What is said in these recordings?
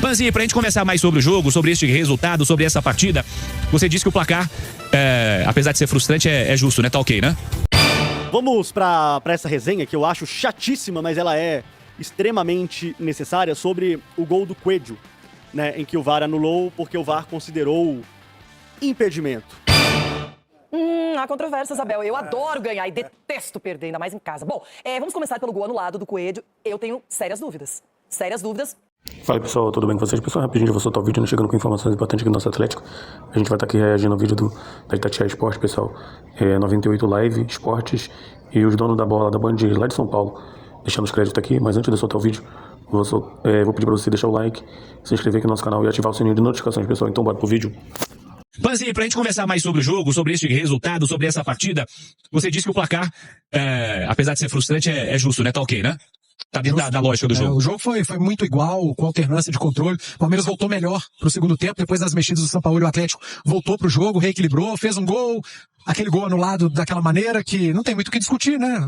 Vanzi, pra gente conversar mais sobre o jogo, sobre este resultado, sobre essa partida, você disse que o placar, apesar de ser frustrante, é justo, né? Tá ok, né? Vamos pra essa resenha que eu acho chatíssima, mas ela é extremamente necessária, sobre o gol do Coelho, né? Em que o VAR anulou porque o VAR considerou impedimento. Há controvérsias, Abel. Eu adoro ganhar e detesto perder, ainda mais em casa. Bom, vamos começar pelo gol anulado do Coelho. Eu tenho sérias dúvidas. Sérias dúvidas. Fala pessoal, tudo bem com vocês? Pessoal, rapidinho, eu vou soltar o vídeo, chegando com informações importantes aqui do nosso Atlético. A gente vai estar aqui reagindo ao vídeo da Itatiaia Esporte, pessoal. 98 Live Esportes e os donos da bola da Band lá de São Paulo. Deixando os créditos aqui, mas antes de eu soltar o vídeo, vou pedir para você deixar o like, se inscrever aqui no nosso canal e ativar o sininho de notificações, pessoal. Então bora pro vídeo. Vanzi, pra gente conversar mais sobre o jogo, sobre este resultado, sobre essa partida, você disse que o placar, apesar de ser frustrante, é justo, né? Tá ok, né? Tá dentro da lógica do jogo. O jogo foi muito igual, com alternância de controle. O Palmeiras voltou melhor pro segundo tempo, depois das mexidas do Sampaoli, o Atlético voltou pro jogo, reequilibrou, fez um gol, aquele gol anulado daquela maneira que não tem muito o que discutir, né?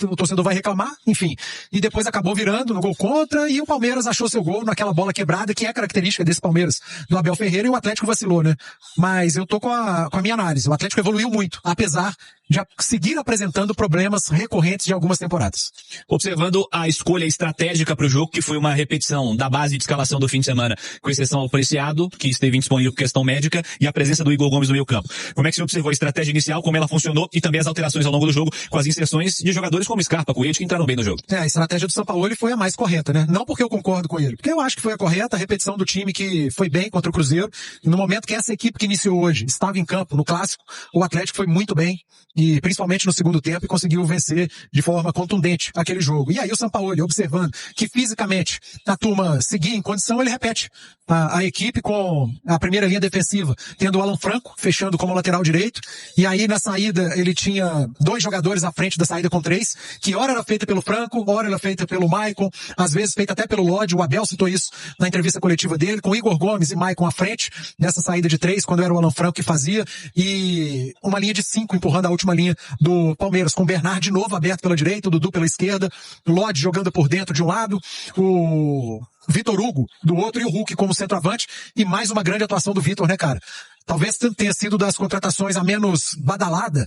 O torcedor vai reclamar, enfim. E depois acabou virando no gol contra e o Palmeiras achou seu gol naquela bola quebrada, que é característica desse Palmeiras, do Abel Ferreira, e o Atlético vacilou, né? Mas eu tô com a minha análise. O Atlético evoluiu muito, apesar de seguir apresentando problemas recorrentes de algumas temporadas. Observando a escolha estratégica para o jogo, que foi uma repetição da base de escalação do fim de semana, com exceção ao Preciado, que esteve indisponível por questão médica, e a presença do Igor Gomes no meio campo. Como é que você observou a estratégia inicial, como ela funcionou, e também as alterações ao longo do jogo, com as inserções de jogadores como Scarpa, Coelho, que entraram bem no jogo? A estratégia do Sampaoli foi a mais correta, né? Não porque eu concordo com ele, porque eu acho que foi a correta, a repetição do time que foi bem contra o Cruzeiro. E no momento que essa equipe que iniciou hoje estava em campo, no Clássico, o Atlético foi muito bem, e principalmente no segundo tempo, e conseguiu vencer de forma contundente aquele jogo. E aí o Sampaoli, observando que fisicamente a turma seguia em condição, ele repete a equipe com a primeira linha defensiva, tendo o Alan Franco fechando como lateral direito, e aí na saída ele tinha 2 jogadores à frente da saída com 3, que ora era feita pelo Franco, ora era feita pelo Maicon, às vezes feita até pelo Lodge. O Abel citou isso na entrevista coletiva dele, com Igor Gomes e Maicon à frente, nessa saída de 3, quando era o Alan Franco que fazia, e uma linha de 5 empurrando a última linha do Palmeiras, com o Bernard de novo aberto pela direita, o Dudu pela esquerda, o Lodge jogando por dentro de um lado, o Vitor Hugo do outro, e o Hulk como centroavante, e mais uma grande atuação do Vitor, né, cara? Talvez tenha sido das contratações a menos badalada,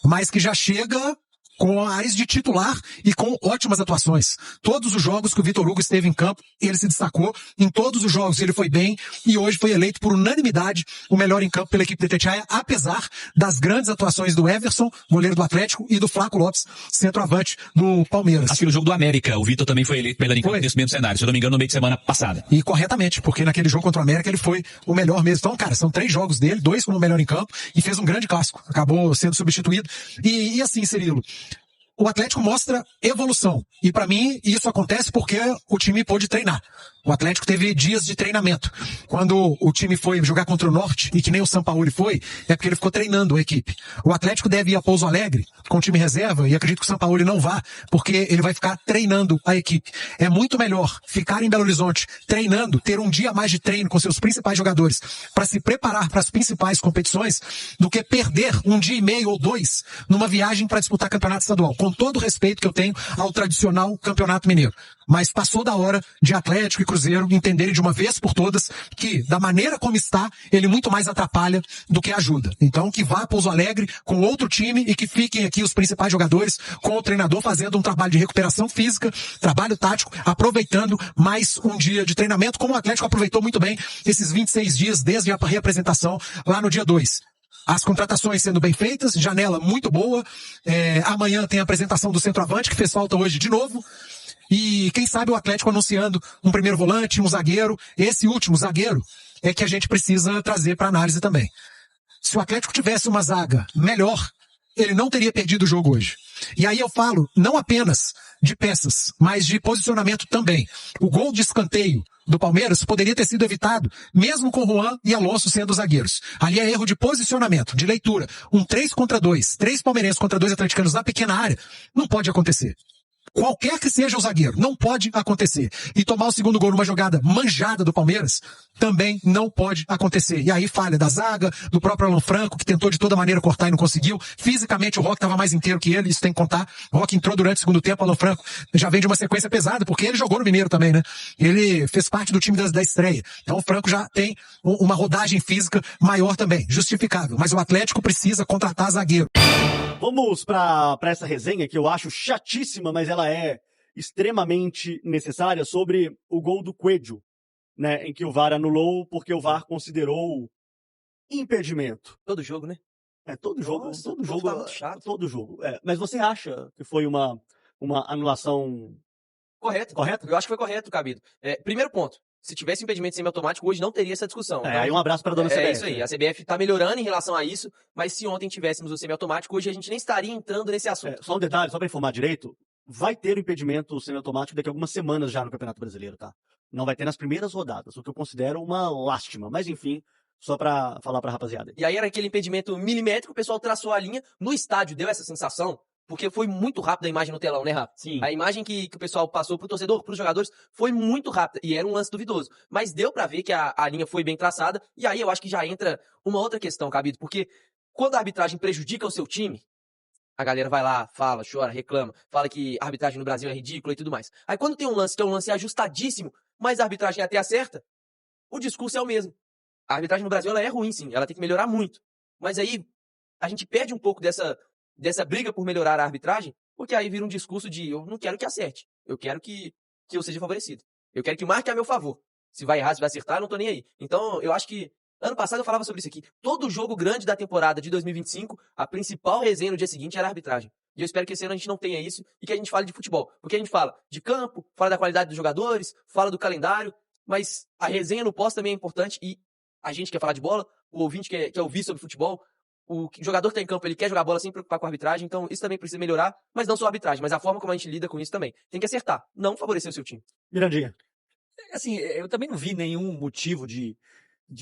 mas que já chega com áreas de titular e com ótimas atuações. Todos os jogos que o Vitor Hugo esteve em campo, ele se destacou. Em todos os jogos ele foi bem, e hoje foi eleito por unanimidade o melhor em campo pela equipe de Itatiaia, apesar das grandes atuações do Everson, goleiro do Atlético, e do Flaco Lopes, centroavante do Palmeiras. Acho que no jogo do América, o Vitor também foi eleito melhor em campo nesse mesmo cenário, se eu não me engano, no meio de semana passada. E corretamente, porque naquele jogo contra o América ele foi o melhor mesmo. Então, cara, são 3 jogos dele, 2 como melhor em campo, e fez um grande clássico. Acabou sendo substituído. E assim, Cirilo, o Atlético mostra evolução. E pra mim, isso acontece porque o time pôde treinar. O Atlético teve dias de treinamento. Quando o time foi jogar contra o Norte, e que nem o Sampaoli foi, é porque ele ficou treinando a equipe. O Atlético deve ir a Pouso Alegre com o time reserva, e acredito que o Sampaoli não vá, porque ele vai ficar treinando a equipe. É muito melhor ficar em Belo Horizonte treinando, ter um dia a mais de treino com seus principais jogadores, para se preparar para as principais competições, do que perder um dia e meio ou 2 numa viagem para disputar campeonato estadual. Com todo o respeito que eu tenho ao tradicional Campeonato Mineiro. Mas passou da hora de Atlético e Cruzeiro entenderem de uma vez por todas que, da maneira como está, ele muito mais atrapalha do que ajuda. Então, que vá a Pouso Alegre com outro time, e que fiquem aqui os principais jogadores com o treinador fazendo um trabalho de recuperação física, trabalho tático, aproveitando mais um dia de treinamento, como o Atlético aproveitou muito bem esses 26 dias desde a reapresentação lá no dia 2. As contratações sendo bem feitas, janela muito boa. Amanhã tem a apresentação do centroavante, que fez falta hoje de novo. E quem sabe o Atlético anunciando um primeiro volante, um zagueiro. Esse último zagueiro é que a gente precisa trazer para análise também. Se o Atlético tivesse uma zaga melhor, ele não teria perdido o jogo hoje. E aí eu falo não apenas de peças, mas de posicionamento também. O gol de escanteio do Palmeiras poderia ter sido evitado, mesmo com Juan e Alonso sendo os zagueiros. Ali é erro de posicionamento, de leitura. Um 3 contra 2, 3 palmeirenses contra 2 atleticanos na pequena área, não pode acontecer. Qualquer que seja o zagueiro, não pode acontecer. E tomar o segundo gol numa jogada manjada do Palmeiras também não pode acontecer. E aí falha da zaga, do próprio Alan Franco, que tentou de toda maneira cortar e não conseguiu. Fisicamente o Roque estava mais inteiro que ele, isso tem que contar. O Roque entrou durante o segundo tempo, o Alan Franco já vem de uma sequência pesada, porque ele jogou no Mineiro também, né? Ele fez parte do time da estreia. Então o Franco já tem uma rodagem física maior também, justificável. Mas o Atlético precisa contratar zagueiro. Vamos pra essa resenha que eu acho chatíssima, mas ela é extremamente necessária, sobre o gol do Coelho, né, em que o VAR anulou porque o VAR considerou impedimento. Todo jogo, né? Todo jogo, Nossa, todo o povo jogo, tá muito chato. todo jogo. Mas você acha que foi uma anulação Correto. correta? Eu acho que foi correto, Cabido. Primeiro ponto. Se tivesse impedimento semiautomático, hoje não teria essa discussão. Aí um abraço para a dona CBF. É isso aí. A CBF tá melhorando em relação a isso, mas se ontem tivéssemos o semiautomático, hoje a gente nem estaria entrando nesse assunto. Só um detalhe, só para informar direito, vai ter o impedimento semiautomático daqui a algumas semanas já no Campeonato Brasileiro, tá? Não vai ter nas primeiras rodadas, o que eu considero uma lástima. Mas enfim, só para falar para a rapaziada. E aí era aquele impedimento milimétrico, o pessoal traçou a linha. No estádio deu essa sensação, porque foi muito rápido a imagem no telão, né, Rafa? Sim. A imagem que o pessoal passou pro torcedor, pros jogadores, foi muito rápida. E era um lance duvidoso. Mas deu pra ver que a linha foi bem traçada. E aí eu acho que já entra uma outra questão, Cabido. Porque quando a arbitragem prejudica o seu time, a galera vai lá, fala, chora, reclama, fala que a arbitragem no Brasil é ridícula e tudo mais. Aí quando tem um lance que é um lance ajustadíssimo, mas a arbitragem até acerta, o discurso é o mesmo. A arbitragem no Brasil ela é ruim, sim. Ela tem que melhorar muito. Mas aí a gente perde um pouco dessa briga por melhorar a arbitragem, porque aí vira um discurso de eu não quero que acerte. Eu quero que eu seja favorecido. Eu quero que marque a meu favor. Se vai errar, se vai acertar, eu não tô nem aí. Então, eu acho que ano passado eu falava sobre isso aqui. Todo jogo grande da temporada de 2025, a principal resenha no dia seguinte era a arbitragem. E eu espero que esse ano a gente não tenha isso e que a gente fale de futebol. Porque a gente fala de campo, fala da qualidade dos jogadores, fala do calendário, mas a resenha no pós também é importante e a gente quer falar de bola, o ouvinte quer ouvir sobre futebol, o jogador que tá em campo, ele quer jogar bola sem preocupar com a arbitragem, então isso também precisa melhorar, mas não só a arbitragem, mas a forma como a gente lida com isso também. Tem que acertar, não favorecer o seu time. Mirandinha. Assim, eu também não vi nenhum motivo de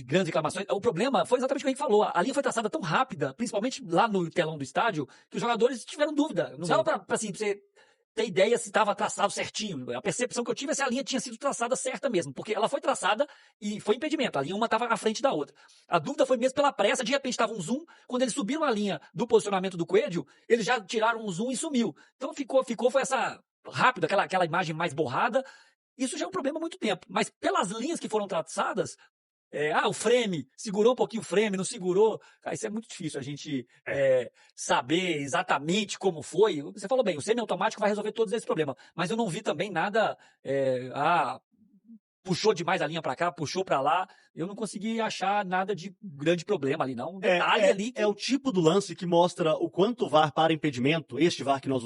grandes reclamações. O problema foi exatamente o que a gente falou. A linha foi traçada tão rápida, principalmente lá no telão do estádio, que os jogadores tiveram dúvida. Não dava pra você ter ideia se estava traçado certinho. A percepção que eu tive é se a linha tinha sido traçada certa mesmo, porque ela foi traçada e foi impedimento. A linha uma estava à frente da outra. A dúvida foi mesmo pela pressa, de repente estava um zoom, quando eles subiram a linha do posicionamento do Coelho, eles já tiraram um zoom e sumiu. Então foi essa rápida, aquela imagem mais borrada. Isso já é um problema há muito tempo. Mas pelas linhas que foram traçadas, o frame, segurou um pouquinho o frame, não segurou. Cara, isso é muito difícil a gente saber exatamente como foi. Você falou bem, o semiautomático vai resolver todos esses problemas. Mas eu não vi também nada, puxou demais a linha pra cá, puxou pra lá. Eu não consegui achar nada de grande problema ali, não. Um detalhe ali. É o tipo do lance que mostra o quanto o VAR para impedimento, este VAR que nós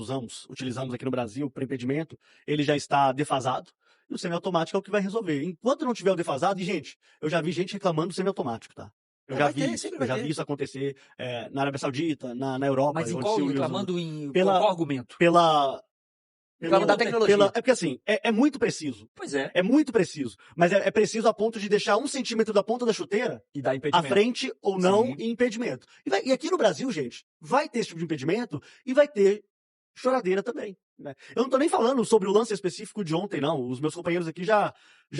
utilizamos aqui no Brasil para impedimento, ele já está defasado. E o semiautomático é o que vai resolver. Enquanto não tiver o defasado, e gente, eu já vi gente reclamando do semiautomático, tá? Eu já vi isso acontecer na Arábia Saudita, na Europa. Mas em qual reclamando qual argumento? Da tecnologia. É porque assim, é muito preciso. Pois é. É muito preciso. Mas é preciso a ponto de deixar 1 centímetro da ponta da chuteira E dá impedimento. à frente ou não Sim. em impedimento. E aqui no Brasil, gente, vai ter esse tipo de impedimento e vai ter choradeira também. Né? Eu não tô nem falando sobre o lance específico de ontem, não. Os meus companheiros aqui já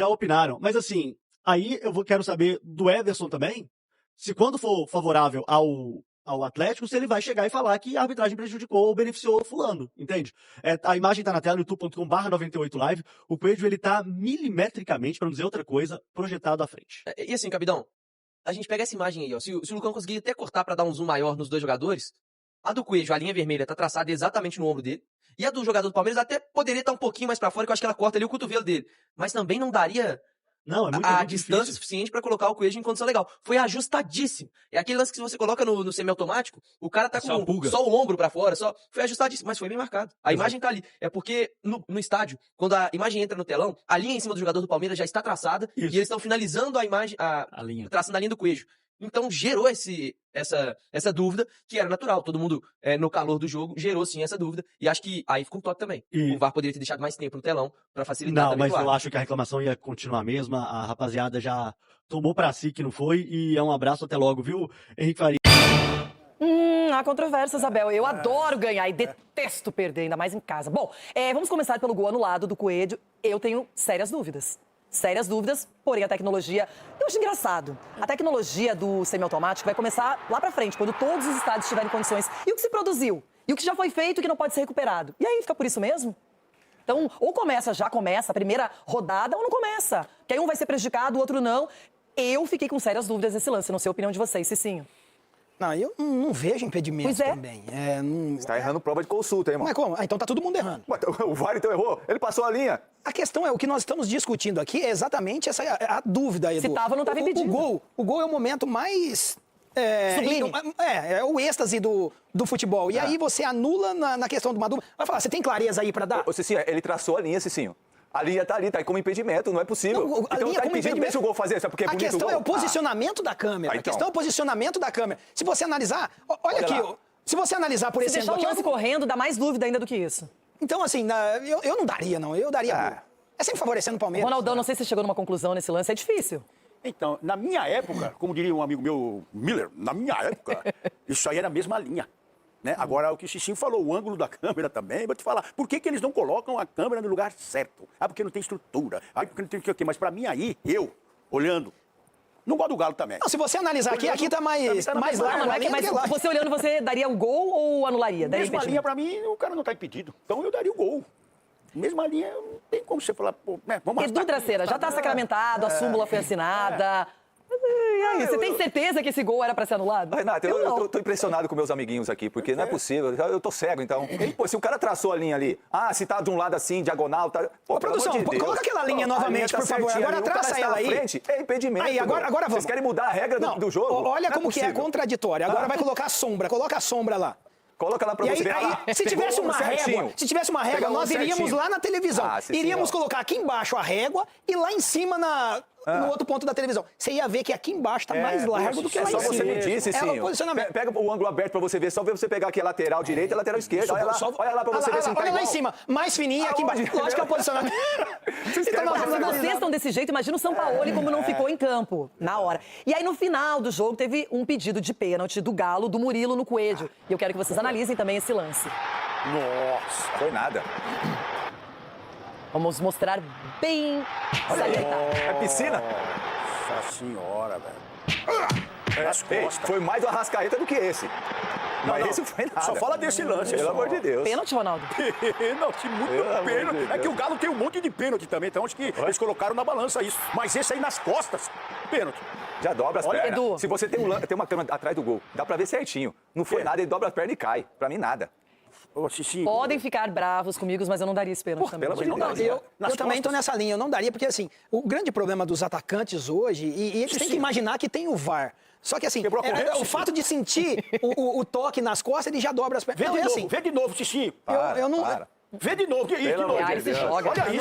opinaram. Mas assim, aí quero saber do Everson também, se quando for favorável ao Atlético, se ele vai chegar e falar que a arbitragem prejudicou ou beneficiou fulano, entende? A imagem tá na tela, youtube.com/98live. O Coelho, ele tá milimetricamente, para não dizer outra coisa, projetado à frente. E assim, Capitão, a gente pega essa imagem aí, ó. Se o Lucão conseguir até cortar pra dar um zoom maior nos dois jogadores, a do Coelho, a linha vermelha, tá traçada exatamente no ombro dele. E a do jogador do Palmeiras até poderia estar um pouquinho mais pra fora, que eu acho que ela corta ali o cotovelo dele. Mas também não daria Não, é muito a muito distância difícil. suficiente pra colocar o Coelho em condição legal. Foi ajustadíssimo. É aquele lance que você coloca no semiautomático, o cara tá Só a com pulga. só o ombro pra fora, foi ajustadíssimo, mas foi bem marcado. A imagem tá ali. É porque no estádio, quando a imagem entra no telão, a linha em cima do jogador do Palmeiras já está traçada Isso. e eles estão finalizando a imagem, A linha. traçando a linha do Coelho. Então gerou essa dúvida, que era natural. Todo mundo, no calor do jogo, gerou sim essa dúvida. E acho que aí fica um toque também. O VAR poderia ter deixado mais tempo no telão pra facilitar Não, também mas pro eu árbitro. acho que a reclamação ia continuar a mesma. A rapaziada já tomou pra si que não foi. E é um abraço, até logo, viu, Henrique Faria? Há controvérsias, Abel. Eu adoro ganhar e detesto perder, ainda mais em casa. Bom, vamos começar pelo gol anulado do Coelho. Eu tenho sérias dúvidas. Sérias dúvidas, porém a tecnologia... Eu acho engraçado. A tecnologia do semiautomático vai começar lá pra frente, quando todos os estádios estiverem em condições. E o que se produziu? E o que já foi feito e que não pode ser recuperado? E aí, fica por isso mesmo? Então, ou já começa a primeira rodada, ou não começa. Que aí um vai ser prejudicado, o outro não. Eu fiquei com sérias dúvidas nesse lance. Não sei a opinião de vocês, Cicinho. Não, eu não vejo impedimento também. Você tá errando prova de consulta, hein, irmão? Mas como? Então tá todo mundo errando. O VAR então errou? Ele passou a linha. A questão é, o que nós estamos discutindo aqui é exatamente a dúvida, Edu. Se tava ou não tava impedido. O gol é o momento mais... Sublime. É o êxtase do futebol. E aí você anula na questão de uma dúvida. Vai falar, você tem clareza aí pra dar? Ô, Cicinho, ele traçou a linha, Cicinho. A linha tá ali, tá aí como impedimento, não é possível. Não, então tá impedindo, deixa o gol fazer, sabe porque é bonito o gol? A questão é o posicionamento da câmera. Então. A questão é o posicionamento da câmera. Se você analisar, olha aqui, se você analisar por Se deixar o lance correndo, dá mais dúvida ainda do que isso. Então, assim, eu não daria, não. Eu daria gol. É sempre favorecendo o Palmeiras. Ronaldão, não sei se você chegou numa conclusão nesse lance, é difícil. Então, na minha época, como diria um amigo meu, Miller, na minha época, isso aí era a mesma linha. Né? Agora, o que o Cicinho falou, o ângulo da câmera também, vou te falar, por que eles não colocam a câmera no lugar certo? Ah, porque não tem estrutura, ah, porque não tem o quê? Mas pra mim aí, eu, olhando, não gosto do Galo também. Não, se você analisar aqui tá mais largo. Mas você olhando, você daria o gol ou anularia? Daria Mesma linha, pra mim, o cara não tá impedido. Então eu daria o gol. Mesma linha, não tem como você falar, pô, né, vamos Edu Traceira, já tá sacramentado, a súmula foi assinada. E aí, você tem certeza que esse gol era pra ser anulado? Renato, eu tô impressionado com meus amiguinhos aqui, porque não é possível, eu tô cego, então. Pô, se o cara traçou a linha ali, se tá de um lado assim, diagonal, tá... Pô, produção, coloca aquela linha novamente, por favor. Agora traça ela aí. Frente, é impedimento. Aí, agora vamos. Vocês querem mudar a regra do jogo? Olha como que é contraditório. Agora vai colocar a sombra, coloca a sombra lá. Coloca lá pra você ver. Se tivesse uma régua, nós iríamos lá na televisão. Iríamos colocar aqui embaixo a régua e lá em cima no outro ponto da televisão. Você ia ver que aqui embaixo tá mais largo do que lá em cima. Só você me disse, sim. Pega o ângulo aberto pra você ver. Só ver você pegar aqui a lateral direita e a lateral esquerda. Olha lá pra você ver se não tá Olha lá igual. em cima. Mais fininha aqui embaixo. Lógico que é o posicionamento. Se vocês estão desse jeito, imagina o Sampaoli como não ficou em campo na hora. E aí, no final do jogo, teve um pedido de pênalti do Galo, do Murilo no Coelho. E eu quero que vocês analisem também esse lance. Nossa, foi nada. Vamos mostrar bem salientado. É piscina? Nossa senhora, velho. Foi mais do Arrascaeta do que esse. Mas esse foi nada. Só fala desse lance, pelo amor de Deus. Pênalti, Ronaldo? Pênalti, muito pênalti. É que o Galo tem um monte de pênalti também, então acho que eles colocaram na balança isso. Mas esse aí nas costas, pênalti. Já dobra as pernas. Edu. Se você tem uma câmera atrás do gol, dá pra ver certinho. Não foi nada, ele dobra as pernas e cai. Pra mim, nada. Podem ficar bravos comigo, mas eu não daria esse pênalti também. Eu também tô nessa linha, eu não daria, porque assim, o grande problema dos atacantes hoje, e eles têm que imaginar que tem o VAR. Só que assim, o fato de sentir o toque nas costas, ele já dobra as pernas. Vê de novo, Cicinho. Eu não... Vê de novo, que isso? Aí se joga. Olha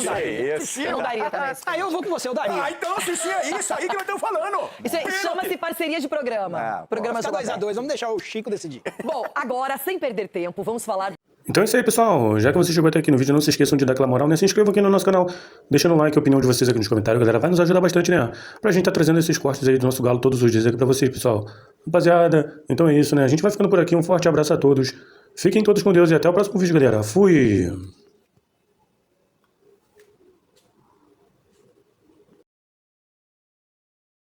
isso. Eu não daria também. Aí eu vou com você, eu daria. Então, Cicinho, é isso aí que nós estamos falando. Isso aí chama-se parceria de programa. Programa Fica 2-2, vamos deixar o Chico decidir. Bom, agora, sem perder tempo, vamos falar... Então é isso aí, pessoal. Já que você chegou até aqui no vídeo, não se esqueçam de dar aquela moral, né? Se inscrevam aqui no nosso canal, deixando um like, a opinião de vocês aqui nos comentários, galera. Vai nos ajudar bastante, né? Pra gente tá trazendo esses cortes aí do nosso Galo todos os dias aqui pra vocês, pessoal. Rapaziada, então é isso, né? A gente vai ficando por aqui. Um forte abraço a todos. Fiquem todos com Deus e até o próximo vídeo, galera. Fui!